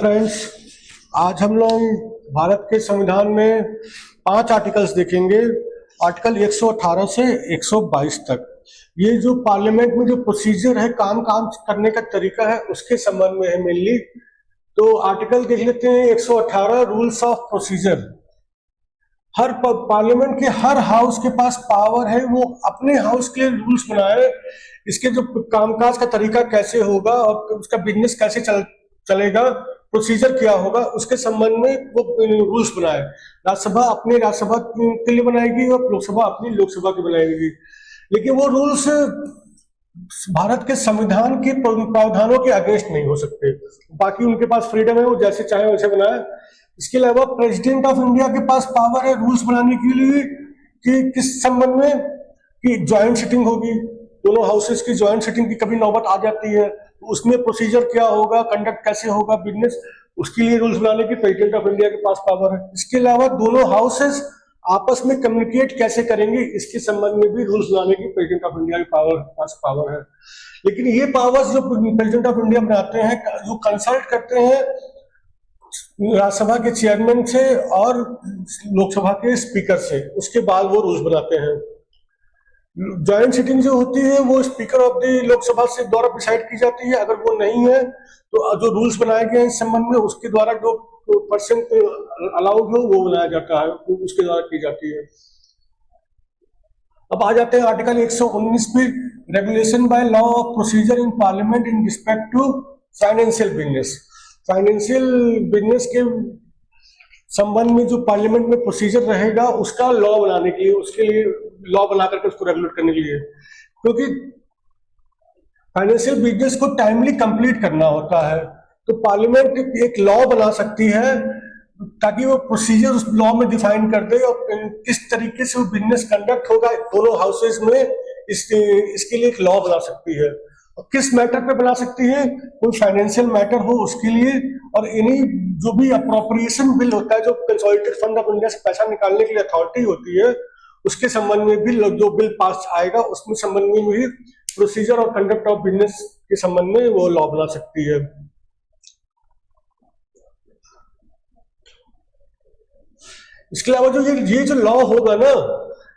Friends, आज हम लोग भारत के संविधान में 5 आर्टिकल्स देखेंगे। आर्टिकल 118 से 122 तक। ये जो पार्लियामेंट में जो प्रोसीजर है, काम करने का तरीका है, उसके संबंध में है मेनली। तो आर्टिकल देख लेते हैं। 118 rules of procedure. Her parliament के हर हाउस के पास पावर है, वो अपने हाउस के लिए रूल्स बनाए। इसके जो कामकाज का तरीका कैसे होगा और उसका बिजनेस कैसे चलेगा, प्रोसीजर क्या होगा, उसके संबंध में वो रूल्स बनाए। राज्यसभा अपने राज्यसभा के लिए बनाएगी और लोकसभा अपनी लोकसभा की बनाएगी। लेकिन वो रूल्स भारत के संविधान के प्रावधानों के अगेंस्ट नहीं हो सकते। बाकी उनके पास फ्रीडम है, वो जैसे चाहे वैसे बनाए। इसके अलावा प्रेसिडेंट ऑफ इंडिया के पास पावर है रूल्स बनाने के लिए कि किस संबंध में, कि ज्वाइंट सिटिंग होगी, दोनों हाउसेस की ज्वाइंट सिटिंग की कभी नौबत आ जाती है, तो उसमें प्रोसीजर क्या होगा, कंडक्ट कैसे होगा बिजनेस, उसके लिए रूल्स बनाने की प्रेसिडेंट ऑफ इंडिया के पास पावर है। इसके अलावा दोनों हाउसेस आपस में कम्युनिकेट कैसे करेंगे, इसके संबंध में भी रूल्स बनाने की प्रेसिडेंट ऑफ इंडिया के पास पावर है। लेकिन ये पावर्स जो प्रेसिडेंट ऑफ इंडिया बनाते हैं, जो कंसल्ट करते हैं राज्यसभा के चेयरमैन से और लोकसभा के स्पीकर से, उसके बाद वो रूल्स बनाते हैं। ज्वाइंट सिटिंग जो होती है वो स्पीकर ऑफ द लोकसभा से द्वारा डिसाइड की जाती है। अगर वो नहीं है तो जो रूल्स बनाए गए हैं इस संबंध में, उसके द्वारा जो परसेंट अलाउड हो वो बनाया जाता है, उसके द्वारा की जाती है। अब आ जाते हैं आर्टिकल 119 पे। Regulation by law of procedure in parliament in respect to financial business. Financial business के संबंध में जो पार्लियामेंट में प्रोसीजर रहेगा, उसका लॉ बनाने के लिए, उसके लिए लॉ बना करके उसको रेगुलेट करने के लिए, क्योंकि फाइनेंशियल बिजनेस को टाइमली कंप्लीट करना होता है, तो पार्लियामेंट एक लॉ बना सकती है ताकि वो प्रोसीजर उस लॉ में डिफाइन कर दे और किस तरीके से वो बिजनेस कंडक्ट होगा दोनों हाउसेज में। इसके लिए एक लॉ बना सकती है। और किस मैटर पे बना सकती है? कोई फाइनेंशियल मैटर हो उसके लिए, और इन्हीं जो भी अप्रोप्रिएशन बिल होता है, जो कंसोलिडेटेड फंड ऑफ इंडिया से पैसा निकालने के लिए अथॉरिटी होती है, उसके संबंध में भी जो बिल पास आएगा उसमें संबंध में भी प्रोसीजर और कंडक्ट ऑफ बिजनेस के संबंध में वो लॉ बना सकती है। इसके अलावा जो ये जो लॉ होगा ना,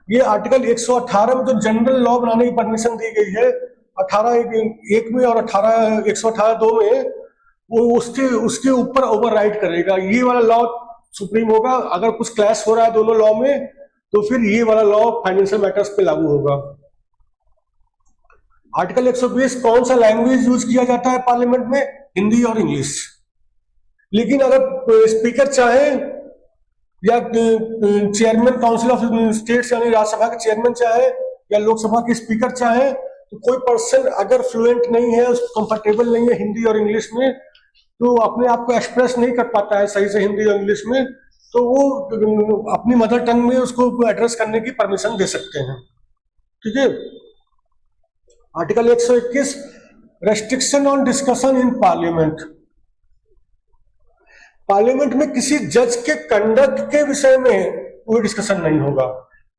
ये आर्टिकल 118 में जो जनरल लॉ बनाने की परमिशन दी गई है 18(1) में और 118(2) में, वो उसके ऊपर ओवरराइड करेगा। ये वाला लॉ सुप्रीम होगा। अगर कुछ क्लैश हो रहा है दोनों लॉ में, तो फिर ये वाला लॉ फाइनेंशियल मैटर्स पे लागू होगा। आर्टिकल 120, कौन सा लैंग्वेज यूज किया जाता है पार्लियामेंट में? हिंदी और इंग्लिश। लेकिन अगर स्पीकर चाहे या चेयरमैन काउंसिल ऑफ स्टेट्स यानी राज्यसभा के चेयरमैन चाहे या लोकसभा के स्पीकर चाहे, तो कोई पर्सन अगर फ्लुएंट नहीं है, कंफर्टेबल नहीं है हिंदी और इंग्लिश में, तो अपने आप को एक्सप्रेस नहीं कर पाता है सही से हिंदी और इंग्लिश में, तो वो अपनी मदर टंग में उसको एड्रेस करने की परमिशन दे सकते हैं। ठीक है। Article 121, restriction on discussion in parliament. Parliament में किसी जज के कंडक्ट के विषय में कोई डिस्कशन नहीं होगा।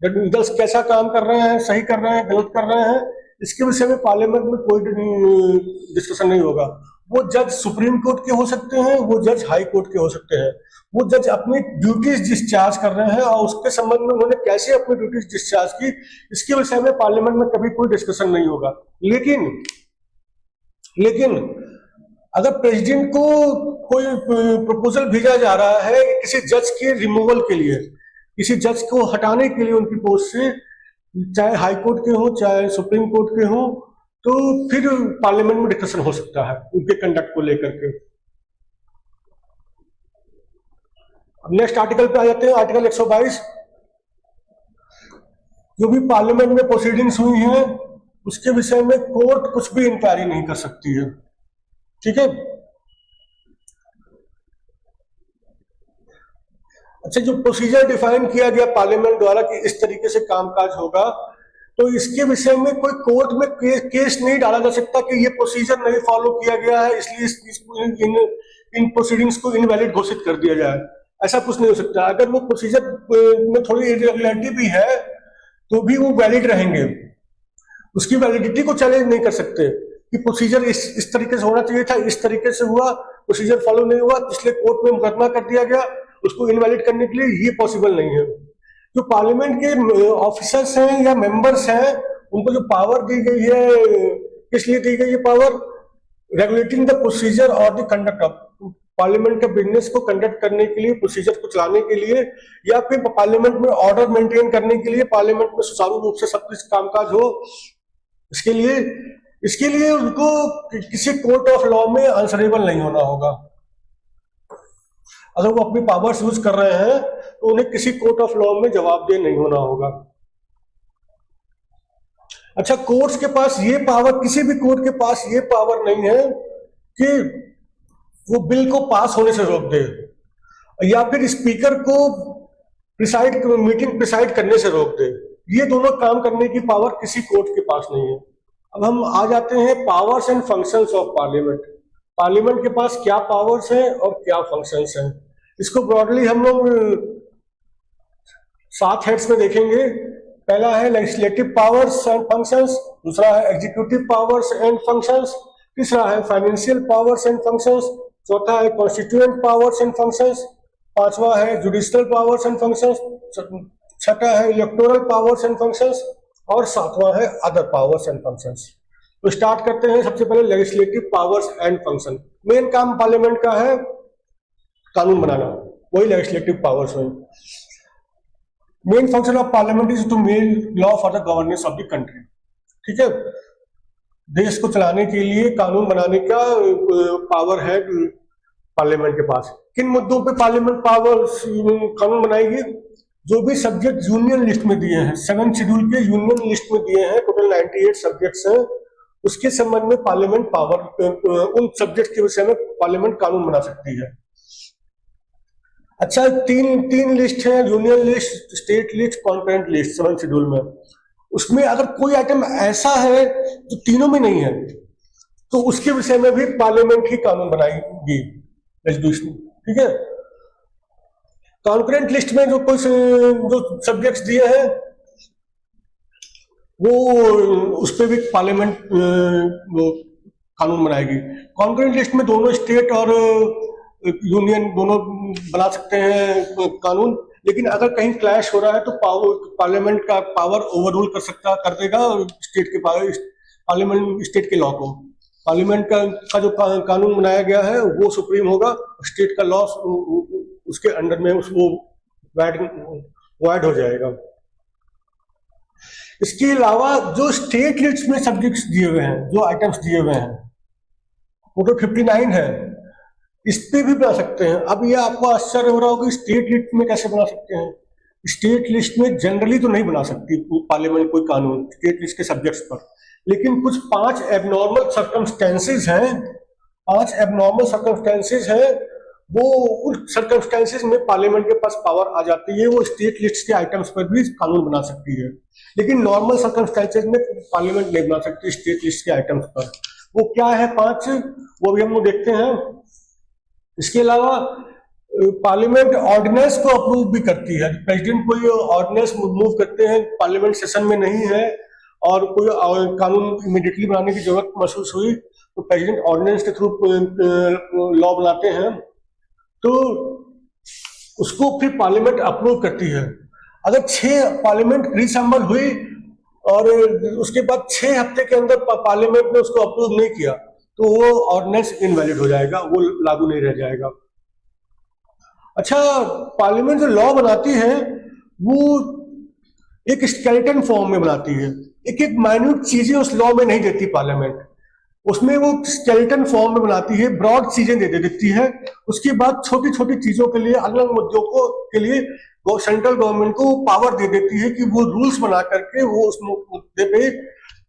जज कैसा काम कर रहे हैं, सही कर रहे हैं, गलत कर रहे हैं, इसके विषय में पार्लियामेंट में कोई डिस्कशन नहीं होगा। वो जज सुप्रीम कोर्ट के हो सकते हैं, वो जज हाई कोर्ट के हो सकते हैं। वो जज अपनी ड्यूटीज डिस्चार्ज कर रहे हैं और उसके संबंध में उन्होंने कैसे अपनी ड्यूटीज डिस्चार्ज की, इसके विषय में पार्लियामेंट में कभी कोई डिस्कशन नहीं होगा। लेकिन अगर प्रेसिडेंट को कोई प्रपोजल भेजा जा रहा है किसी जज के रिमूवल के लिए, किसी जज को हटाने के लिए उनकी पोस्ट से, चाहे हाई कोर्ट के हो चाहे सुप्रीम कोर्ट के हो, तो फिर पार्लियामेंट में डिस्कशन हो सकता है उनके कंडक्ट को लेकर के। अब नेक्स्ट आर्टिकल पे आ जाते हैं। आर्टिकल 122, जो भी पार्लियामेंट में प्रोसीडिंग्स हुई हैं उसके विषय में कोर्ट कुछ भी इंक्वायरी नहीं कर सकती है। ठीक है। अच्छा, जो प्रोसीजर डिफाइन किया गया पार्लियामेंट द्वारा कि इस तरीके से कामकाज होगा, तो इसके विषय में कोई कोर्ट में केस नहीं डाला जा सकता कि ये प्रोसीजर नहीं फॉलो किया गया है, इसलिए इन प्रोसीडिंग्स को इनवैलिड घोषित कर दिया जाए। ऐसा कुछ नहीं हो सकता। अगर वो प्रोसीजर में थोड़ी इरेगुलरिटी भी है तो भी वो वैलिड रहेंगे, उसकी वैलिडिटी को चैलेंज नहीं कर सकते कि प्रोसीजर इस तरीके से होना चाहिए था, इस तरीके से हुआ प्रोसीजर फॉलो नहीं हुआ, इसलिए कोर्ट में मुकदमा कर दिया गया, उसको इनवैलिड करने के लिए, ये पॉसिबल नहीं है। जो पार्लियामेंट के ऑफिसर्स हैं या मेंबर्स हैं, उनको जो पावर दी गई है, किस लिए दी गई है पावर? रेगुलेटिंग द प्रोसीजर और द कंडक्ट ऑफ पार्लियामेंट के बिजनेस को कंडक्ट करने के लिए, प्रोसीजर को चलाने के लिए, या फिर पार्लियामेंट में ऑर्डर मेंटेन करने के लिए, पार्लियामेंट में सुचारू रूप से सब कुछ कामकाज हो, इसके लिए उनको किसी कोर्ट ऑफ लॉ में आंसरेबल नहीं होना होगा। अगर वो अपनी पावर्स यूज कर रहे हैं तो उन्हें किसी कोर्ट ऑफ लॉ में जवाबदेह नहीं होना होगा। अच्छा, कोर्ट्स के पास ये पावर, किसी भी कोर्ट के पास ये पावर नहीं है कि वो बिल को पास होने से रोक दे, या फिर स्पीकर को मीटिंग प्रिसाइड करने से रोक दे। ये दोनों काम करने की पावर किसी कोर्ट के पास नहीं है। अब हम आ जाते हैं powers and functions of parliament. Parliament के पास क्या पावर्स हैं और क्या फंक्शंस हैं, इसको ब्रॉडली हम लोग 7 हेड्स में देखेंगे। पहला है लेजिस्लेटिव पावर्स एंड फंक्शंस, दूसरा है एग्जीक्यूटिव पावर्स एंड फंक्शंस, तीसरा है फाइनेंशियल पावर्स एंड फंक्शंस, चौथा है कॉन्स्टिट्यूएंट पावर्स एंड फंक्शंस, पांचवा है जुडिशियल पावर्स एंड फंक्शंस, छठा है इलेक्टोरल पावर्स एंड फंक्शंस, और सातवां है अदर पावर्स एंड फंक्शंस। तो स्टार्ट करते हैं सबसे पहले legislative powers and function. Main काम पार्लियामेंट का है कानून बनाना, वही लेजिस्लेटिव पावर्स है। Main function of parliament is to make law for the governance of the country. ठीक है, देश को चलाने के लिए कानून बनाने का पावर है पार्लियामेंट के पास। किन मुद्दों पे पार्लियामेंट पावर कानून बनाएगी? जो भी सब्जेक्ट यूनियन लिस्ट में दिए हैं, 7 शेड्यूल के यूनियन लिस्ट में दिए हैं, टोटल 98 सब्जेक्ट्स हैं, उसके संबंध में पार्लियामेंट पावर, उन सब्जेक्ट के विषय में पार्लियामेंट कानून बना सकती है। अच्छा, तीन लिस्ट है, union list, state list, concurrent list 7 schedule में। उसमें अगर कोई आइटम ऐसा है जो तीनों में नहीं है तो उसके विषय में भी पार्लियामेंट ही कानून बनाएगी, रेजोल्यूशन। ठीक है, कॉन्करेंट लिस्ट में जो सब्जेक्ट्स दिए हैं वो उस पर भी पार्लियामेंट वो कानून बनाएगी। कॉन्करेंट लिस्ट में दोनों स्टेट और यूनियन दोनों बना सकते हैं कानून, लेकिन अगर कहीं क्लैश हो रहा है तो पार्लियामेंट का पावर ओवररूल कर देगा स्टेट के पार्लियामेंट स्टेट के लॉ को। पार्लियामेंट का जो कानून बनाया गया है वो सुप्रीम होगा, स्टेट का लॉ उसके अंडर में वो वाइड हो जाएगा। इसके अलावा जो स्टेट लिस्ट में सब्जेक्ट्स दिए हुए हैं, जो आइटम्स दिए हुए हैं, वो तो 59 है, इस पे भी बना सकते हैं। अब ये आपको आश्चर्य हो रहा होगा स्टेट लिस्ट में कैसे बना सकते हैं। स्टेट लिस्ट में जनरली तो नहीं बना सकती पार्लियामेंट कोई कानून स्टेट लिस्ट के सब्जेक्ट्स पर, लेकिन कुछ 5 एबनॉर्मल सर्कमस्टेंसेस हैं, 5 एबनॉर्मल सर्कमस्टेंसेस हैं, वो उन सर्कमस्टेंसेस में पार्लियामेंट के पास पावर आ जाती है, वो स्टेट लिस्ट के आइटम्स पर भी कानून बना सकती है। लेकिन नॉर्मल सर्कमस्टेंसेस में पार्लियामेंट नहीं बना सकती स्टेट लिस्ट के आइटम्स पर। वो क्या है 5, वो भी हम लोग देखते हैं। इसके अलावा पार्लियामेंट ऑर्डिनेंस को अप्रूव भी करती है। प्रेसिडेंट कोई ऑर्डिनेंस मूव करते हैं, पार्लियामेंट सेशन में नहीं है और कोई कानून इमीडिएटली बनाने की जरूरत महसूस हुई तो प्रेसिडेंट ऑर्डिनेंस के थ्रू लॉ बनाते हैं, तो उसको फिर पार्लियामेंट अप्रूव करती है। अगर 6 पार्लियामेंट रिसम्बल हुई और उसके बाद 6 हफ्ते के अंदर पार्लियामेंट ने उसको अप्रूव नहीं किया तो वो ऑर्डिनेंस इनवैलिड हो जाएगा, वो लागू नहीं रह जाएगा। अच्छा, पार्लियामेंट जो लॉ बनाती है वो एक स्केलेटन फॉर्म में बनाती है, एक एक माइन्यूट चीजें उस लॉ में नहीं देती पार्लियामेंट, उसमें वो स्केलेटन फॉर्म में बनाती है, ब्रॉड चीजें दे देती है। उसके बाद छोटी छोटी चीजों के लिए, अलग अलग मुद्दों को के लिए सेंट्रल गवर्नमेंट को पावर दे देती है कि वो रूल्स बना करके वो उस मुद्दे पे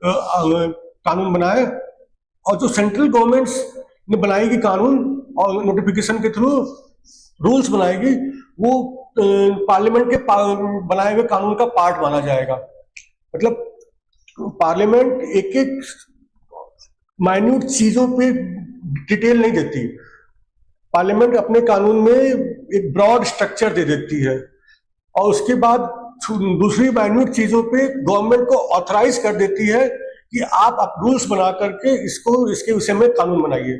कानून बनाए। और जो सेंट्रल गवर्नमेंट्स ने बनाएगी कानून और नोटिफिकेशन के थ्रू रूल्स बनाएगी, वो पार्लियामेंट के बनाए हुए कानून का पार्ट माना जाएगा। मतलब पार्लियामेंट एक एक माइन्यूट चीजों पे डिटेल नहीं देती, पार्लियामेंट अपने कानून में एक ब्रॉड स्ट्रक्चर दे देती है और उसके बाद दूसरी माइन्यूट चीजों पे गवर्नमेंट को ऑथराइज कर देती है कि आप रूल्स बना करके इसके विषय में कानून बनाइए।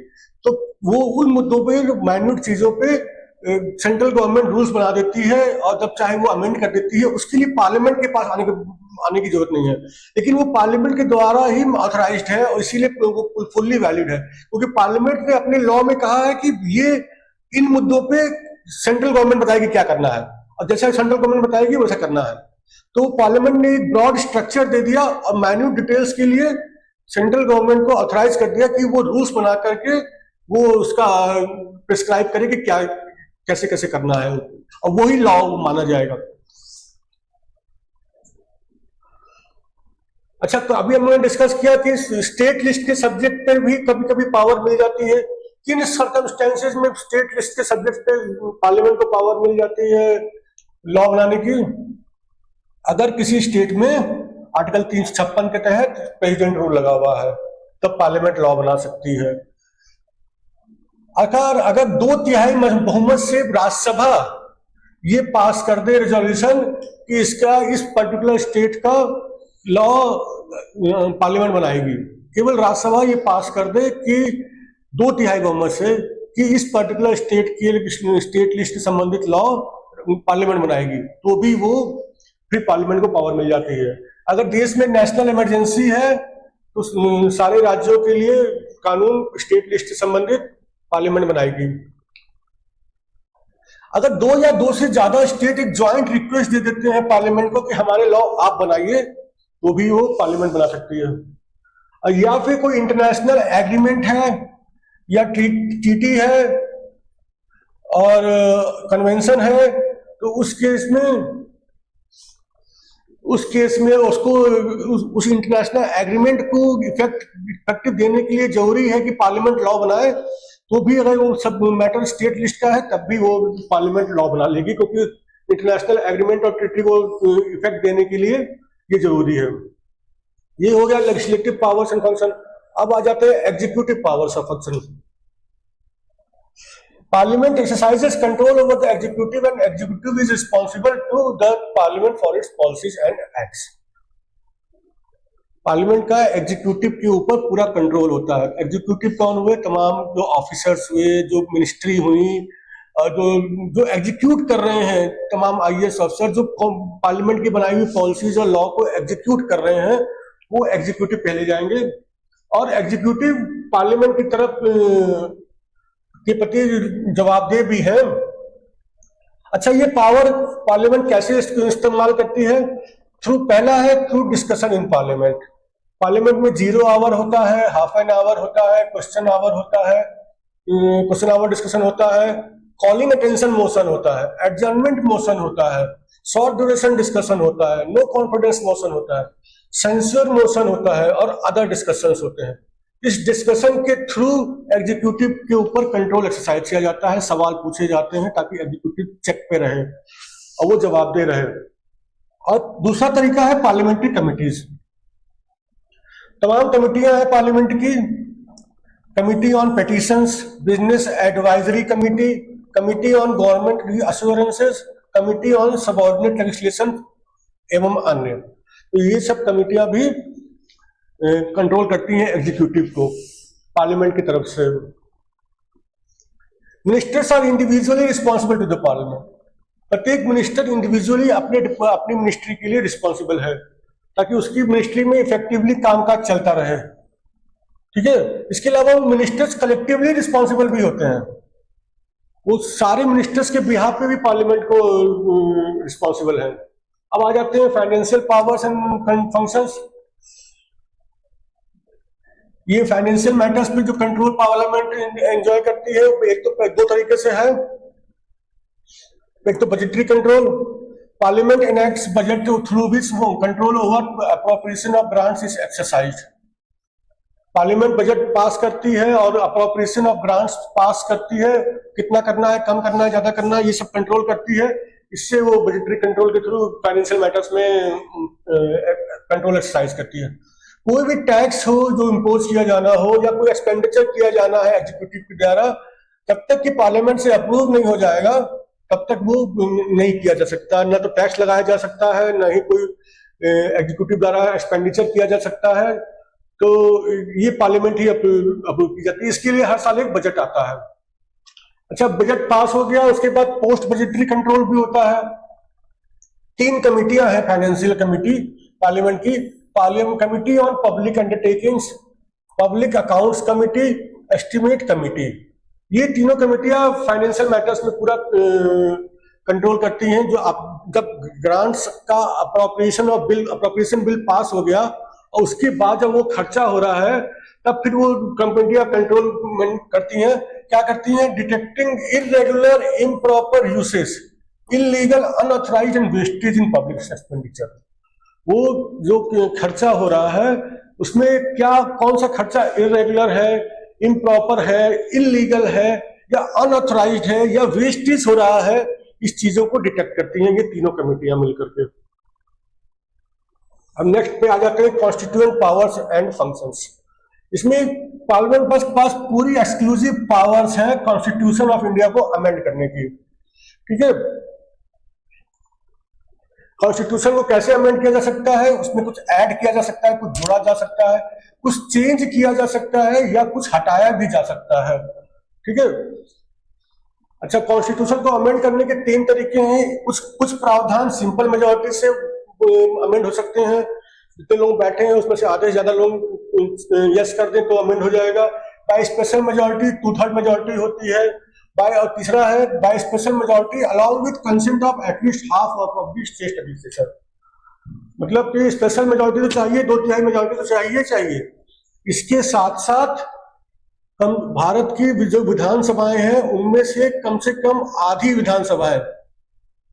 तो वो उन मुद्दों पे, माइन्यूट चीजों पे सेंट्रल गवर्नमेंट रूल्स बना देती है और जब चाहे वो अमेंड कर देती है। उसके लिए पार्लियामेंट के पास आने की जरूरत नहीं है, लेकिन वो पार्लियामेंट के द्वारा ही ऑथराइज्ड है और इसीलिए वो फुल्ली वैलिड है, क्योंकि पार्लियामेंट ने अपने लॉ में कहा है कि ये इन मुद्दों पे सेंट्रल गवर्नमेंट बताएगी क्या करना है, और जैसा सेंट्रल गवर्नमेंट बताएगी वैसा करना है। तो पार्लियामेंट ने एक ब्रॉड स्ट्रक्चर दे दिया और माइन्यूट डिटेल्स के लिए सेंट्रल गवर्नमेंट को ऑथराइज कर दिया कि वो रूल्स बना करके वो उसका प्रिस्क्राइब करे कि क्या कैसे कैसे करना है, और वही लॉ माना जाएगा। अच्छा, तो अभी हमने डिस्कस किया कि स्टेट लिस्ट के सब्जेक्ट पे भी कभी कभी पावर मिल जाती है। किन सर्कमस्टेंसेस में स्टेट लिस्ट के सब्जेक्ट पे पार्लियामेंट को पावर मिल जाती है लॉ बनाने की? अगर किसी स्टेट में आर्टिकल 356 के तहत प्रेसिडेंट रूल लगा हुआ है तब पार्लियामेंट लॉ बना सकती है। अगर 2/3 बहुमत से राज्यसभा ये पास कर दे रेजोल्यूशन कि इसका इस पर्टिकुलर स्टेट का लॉ पार्लियामेंट बनाएगी, केवल राज्यसभा ये पास कर दे कि 2/3 बहुमत से कि इस पर्टिकुलर स्टेट की स्टेट लिस्ट से संबंधित लॉ पार्लियामेंट बनाएगी, तो भी वो फिर पार्लियामेंट को पावर मिल जाती है। अगर देश में नेशनल इमरजेंसी है तो सारे राज्यों के लिए कानून स्टेट लिस्ट से संबंधित पार्लियामेंट बनाएगी। अगर 2 या 2 से ज्यादा स्टेट एक ज्वाइंट रिक्वेस्ट दे देते हैं पार्लियामेंट को कि हमारे लॉ आप बनाइए, तो भी वो पार्लियामेंट बना सकती है। या फिर कोई इंटरनेशनल एग्रीमेंट है या ट्रीटी है और कन्वेंशन है, तो उस केस में उसको उस इंटरनेशनल एग्रीमेंट को इफेक्टिव देने के लिए जरूरी है कि पार्लियामेंट लॉ बनाए। तो भी अगर वो सब मैटर स्टेट लिस्ट का है तब भी वो पार्लियामेंट लॉ बना लेगी, क्योंकि इंटरनेशनल एग्रीमेंट और ट्रीटी को इफेक्ट देने के लिए ये जरूरी है। ये हो गया लेजिस्लेटिव पावर्स एंड फंक्शन। अब आ जाते हैं executive powers of function. Parliament exercises control over the executive and executive is responsible to the parliament for its policies and acts. Parliament का एग्जीक्यूटिव के ऊपर पूरा कंट्रोल होता है। एग्जीक्यूटिव कौन हुए? तमाम जो ऑफिसर्स हुए, जो मिनिस्ट्री हुई, जो एग्जीक्यूट कर रहे हैं, तमाम आईएएस अफसर जो पार्लियामेंट की बनाई हुई पॉलिसीज और लॉ को एग्जीक्यूट कर रहे हैं, वो एग्जीक्यूटिव कहले जाएंगे। और एग्जीक्यूटिव पार्लियामेंट की तरफ के प्रति जवाबदेह भी है। अच्छा, ये पावर पार्लियामेंट कैसे इस्तेमाल करती है? पहला है through discussion in parliament. Parliament में 0 आवर होता है, हाफ एन आवर होता है, क्वेश्चन आवर होता है, क्वेश्चन आवर डिस्कशन होता है, कॉलिंग अटेंशन मोशन होता है, एडजर्नमेंट मोशन होता है, शॉर्ट ड्यूरेशन डिस्कशन होता है, नो कॉन्फिडेंस मोशन होता है, सेंसर मोशन होता है और अदर डिस्कशंस होते हैं। इस डिस्कशन के थ्रू एग्जीक्यूटिव के ऊपर कंट्रोल एक्सरसाइज किया जाता है, सवाल पूछे जाते हैं ताकि एग्जीक्यूटिव चेक पे रहे और वो जवाबदेह रहे। और दूसरा तरीका है पार्लियामेंट्री कमिटीज। तमाम कमिटियां हैं पार्लियामेंट की। Committee on petitions, business advisory committee, committee on government assurances, committee on subordinate legislation एवं अन्य। तो ये सब कमिटियां भी कंट्रोल करती हैं एग्जीक्यूटिव को पार्लियामेंट की तरफ से। Ministers are individually responsible to the parliament. प्रत्येक मिनिस्टर इंडिविजुअली अपनी मिनिस्ट्री के लिए रिस्पॉन्सिबल है ताकि उसकी मिनिस्ट्री में इफेक्टिवली कामकाज चलता रहे। ठीक है, इसके अलावा मिनिस्टर्स कलेक्टिवली रिस्पॉन्सिबल भी होते हैं। वो सारे मिनिस्टर्स के बिहाफ पे भी पार्लियामेंट को रिस्पॉन्सिबल है। अब आ जाते हैं फाइनेंशियल पावर्स एंड फंक्शंस। ये फाइनेंशियल मैटर्स पे जो कंट्रोल पार्लियामेंट एंजॉय करती है, एक तो 2 तरीके से है। एक तो budgetary control. Parliament enacts budget through which control over appropriation of grants is exercised. Parliament budget pass करती है और अप्रोप्रिएशन ऑफ ग्रांट्स पास करती है, कितना करना है, कम करना है, ज्यादा करना है, ये सब कंट्रोल करती है। इससे वो बजटरी कंट्रोल के थ्रू फाइनेंशियल मैटर्स में कंट्रोल एक्सरसाइज करती है। कोई भी टैक्स हो जो इम्पोज किया जाना हो या कोई एक्सपेंडिचर किया जाना है एग्जीक्यूटिव के द्वारा, जब तक कि पार्लियामेंट से अप्रूव नहीं हो जाएगा तब तक वो नहीं किया जा सकता। ना तो टैक्स लगाया जा सकता है, ना ही कोई एग्जीक्यूटिव द्वारा एक्सपेंडिचर किया जा सकता है। तो ये पार्लियामेंट ही अप्रूव की जाती है। इसके लिए हर साल एक बजट आता है। अच्छा, बजट पास हो गया, उसके बाद पोस्ट बजटरी कंट्रोल भी होता है। 3 कमिटियां हैं फाइनेंशियल कमिटी पार्लियामेंट की, parliament committee on public undertakings, public accounts committee, estimate committee. ये तीनों कमिटियां फाइनेंशियल मैटर्स में पूरा कंट्रोल करती हैं। जो जब ग्रांट्स का अप्रोप्रिएशन बिल पास हो गया और उसके बाद जब वो खर्चा हो रहा है, तब फिर वो कमिटियां कंट्रोल करती हैं। क्या करती हैं? Detecting irregular improper usage, illegal unauthorised and wastage in public expenditure. वो जो खर्चा हो रहा है उसमें क्या, कौन सा खर्चा इरेगुलर है, इम्प्रॉपर है, इलीगल है या अनऑथराइज्ड है या वेस्टेज हो रहा है, इस चीजों को डिटेक्ट करती हैं ये तीनों कमेटियां मिलकर के। अब नेक्स्ट पे आ जाते हैं कॉन्स्टिट्यूएंट पावर्स एंड फंक्शंस। इसमें पार्लियामेंट के पास पूरी एक्सक्लूसिव पावर्स हैं कॉन्स्टिट्यूशन ऑफ इंडिया को अमेंड करने की। ठीक है, कॉन्स्टिट्यूशन को कैसे अमेंड किया जा सकता है? उसमें कुछ ऐड किया जा सकता है, कुछ जोड़ा जा सकता है, कुछ चेंज किया जा सकता है या कुछ हटाया भी जा सकता है। ठीक है। अच्छा, कॉन्स्टिट्यूशन को अमेंड करने के 3 तरीके हैं। कुछ प्रावधान सिंपल मेजोरिटी से अमेंड हो सकते हैं। जितने लोग बैठे हैं उसमें से आधे से ज्यादा लोग यस कर दें तो अमेंड हो जाएगा। बाय स्पेशल मेजोरिटी 2/3 मेजोरिटी होती है। और तीसरा है by special majority along with consent of at least half of the state legislature. मतलब कि स्पेशल मेजोरिटी तो चाहिए, 2/3 मेजोरिटी तो चाहिए। इसके साथ साथ हम भारत की जो विधानसभाएं हैं उनमें से कम आधी विधानसभाएं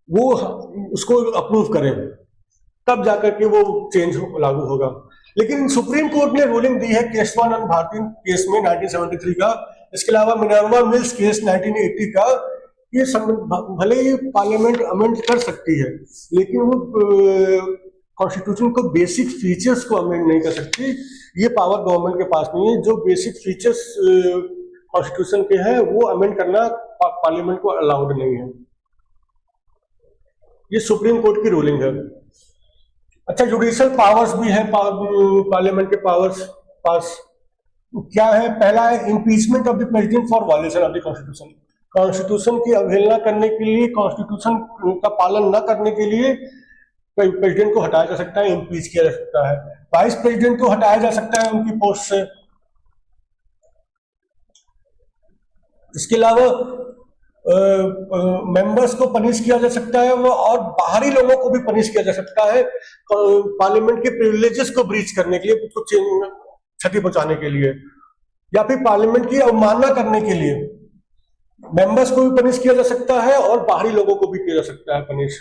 वो उसको अप्रूव करें, तब जाकर के वो चेंज लागू होगा। लेकिन सुप्रीम कोर्ट ने रूलिंग दी है केशवानंद भारती केस में 1973 का, इसके अलावा मिनर्वा मिल्स केस 1980 का। ये भले ही पार्लियामेंट अमेंड कर सकती है लेकिन वो कॉन्स्टिट्यूशन को बेसिक फीचर्स को अमेंड नहीं कर सकती। ये पावर गवर्नमेंट के पास नहीं है। जो बेसिक फीचर्स कॉन्स्टिट्यूशन के हैं वो अमेंड करना पार्लियामेंट को अलाउड नहीं है। ये सुप्रीम कोर्ट की रूलिंग है। अच्छा, जुडिशियल पावर्स भी है पार्लियामेंट के पास क्या है? पहला है impeachment of the president for violation of the constitution. Constitution की अवहेलना करने के लिए, कॉन्स्टिट्यूशन का पालन न करने के लिए प्रेसिडेंट को हटाया जा सकता है, इम्पीच किया जा सकता है। वाइस प्रेसिडेंट को हटाया जा सकता है उनकी पोस्ट से। इसके अलावा मेंबर्स को पनिश किया जा सकता है वो, और बाहरी लोगों को भी पनिश किया जा सकता है पार्लियामेंट के प्रिविलेजेस को ब्रीच करने के लिए, कुछ क्षति पहुंचाने के लिए, या फिर पार्लियामेंट की अवमानना करने के लिए मेंबर्स को भी पनिश किया जा सकता है और बाहरी लोगों को भी किया जा सकता है पनिश।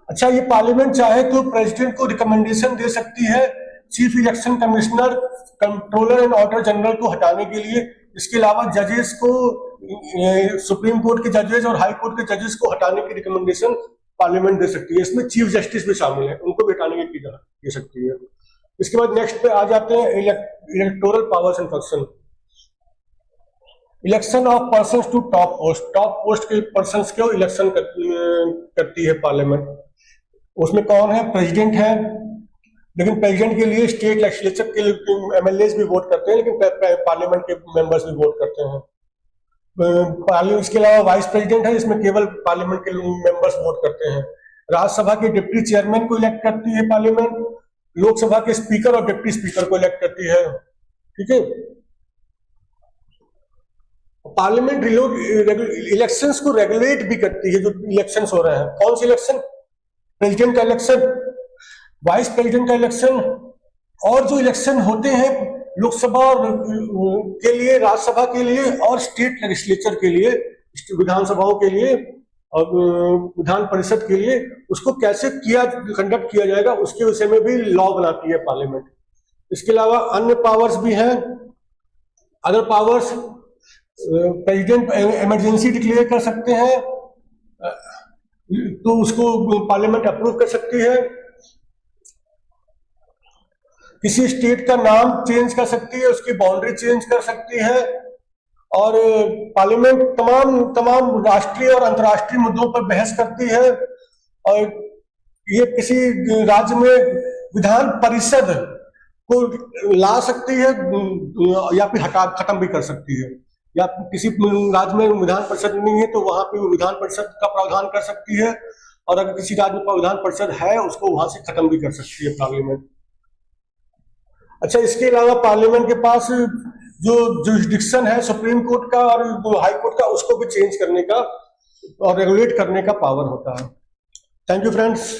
अच्छा, ये पार्लियामेंट चाहे तो प्रेसिडेंट को रिकमेंडेशन दे सकती है chief election commissioner, controller and auditor general को हटाने के लिए। इसके अलावा जजेस को, सुप्रीम कोर्ट के जजेस और हाई कोर्ट के जजेस को हटाने की रिकमेंडेशन पार्लियामेंट दे सकती है। इसमें चीफ जस्टिस भी शामिल है, उनको भी हटाने की दे सकती है। इसके बाद नेक्स्ट पे आ जाते हैं electoral powers and function. Election of persons to top post के पर्सन्स को इलेक्शन करती है पार्लियामेंट। उसमें कौन है? प्रेसिडेंट है, लेकिन प्रेसिडेंट के लिए स्टेट लेजिस्लेचर के एमएलए भी वोट करते हैं, लेकिन पार्लियामेंट के मेंबर्स भी वोट करते हैं। इसके अलावा वाइस प्रेसिडेंट है, इसमें केवल पार्लियामेंट के मेंबर्स वोट करते हैं। राज्यसभा के डिप्टी चेयरमैन को इलेक्ट करती है पार्लियामेंट। लोकसभा के स्पीकर और डिप्टी स्पीकर को इलेक्ट करती है। ठीक है। पार्लियामेंट इलेक्शंस को रेगुलेट भी करती है। जो इलेक्शंस हो रहे हैं, कौन से इलेक्शन? प्रेसिडेंट का इलेक्शन, वाइस प्रेसिडेंट का इलेक्शन, और जो इलेक्शन होते हैं लोकसभा के लिए, राज्यसभा के लिए और स्टेट लेजिस्लेचर के लिए, विधानसभाओं के लिए और विधान परिषद के लिए, उसको कैसे कंडक्ट किया जाएगा उसके विषय में भी लॉ बनाती है पार्लियामेंट। इसके अलावा अन्य पावर्स भी हैं। Other powers, president emergency declare कर सकते हैं तो उसको पार्लियामेंट अप्रूव कर सकती है। किसी स्टेट का नाम चेंज कर सकती है, उसकी बाउंड्री चेंज कर सकती है, और पार्लियामेंट तमाम राष्ट्रीय और अंतर्राष्ट्रीय मुद्दों पर बहस करती है। और ये किसी राज्य में विधान परिषद को ला सकती है या फिर खत्म भी कर सकती है, या किसी राज्य में विधान परिषद नहीं है तो वहां पे विधान परिषद का प्रावधान कर सकती है, और अगर किसी राज्य में विधान परिषद है उसको वहां से खत्म भी कर सकती है पार्लियामेंट। अच्छा, इसके अलावा पार्लियामेंट के पास जो जुरिस्डिक्शन है सुप्रीम कोर्ट का और हाई कोर्ट का, उसको भी चेंज करने का और रेगुलेट करने का पावर होता है। Thank you friends.